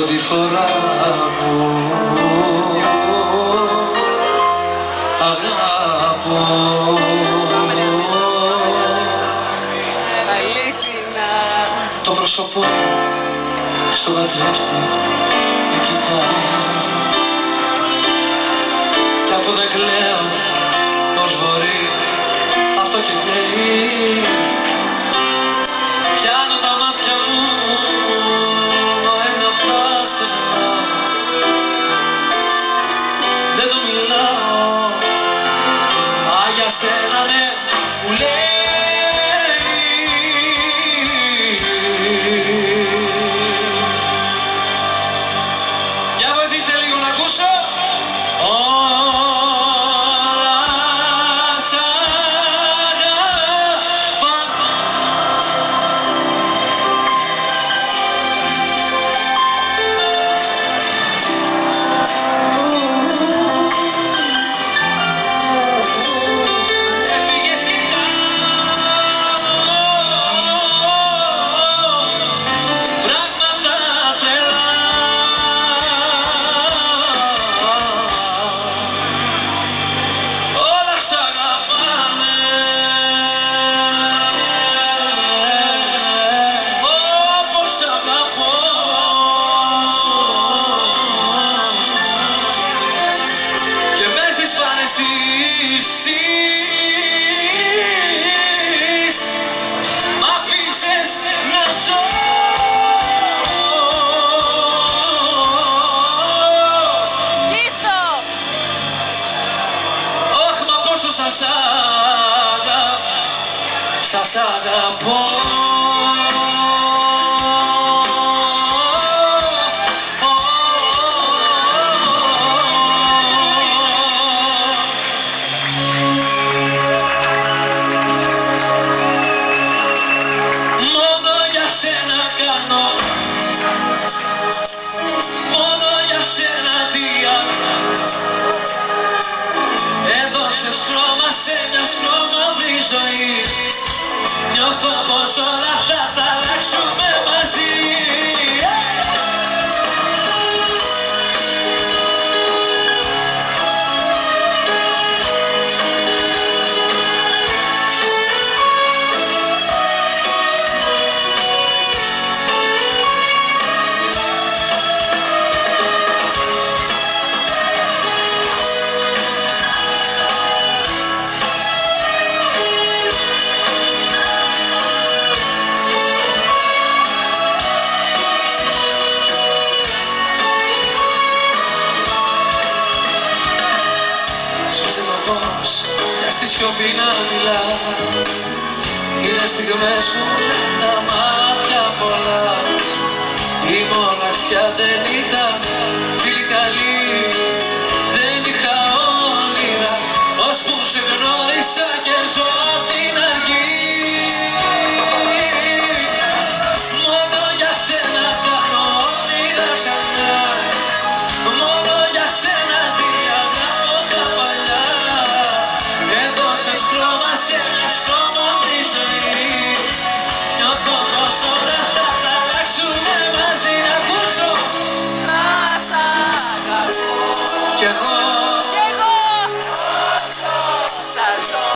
πρώτη φορά που αγαπώ. Το πρόσωπό στο καθρέφτη με κοιτάει κι αφού δεν κλαίω πως μπορεί αυτό και κλαίει. Πιάνω τα μάτια μου μα είναι αυτά στενά, δεν του μιλάω μα για σένα ναι μου λέει. Για βοηθήστε λίγο να ακούσω. Μ' αφήσες να ζω. Ωχ, μα πόσο σας αγαπώ. Μόνο για σένα διάβα έδωσες χρώμα σε μια σκόμαυρη ζωή. Νιώθω πως όλα θα αλλάξουμε μαζί. Για στη σιωπή να μιλά, είναι στιγμές που λένε τα μάτια πολλά. Η μοναξιά δεν ήταν φίλη καλή, δεν είχα όνειρα ώσπου σε γνώρισα και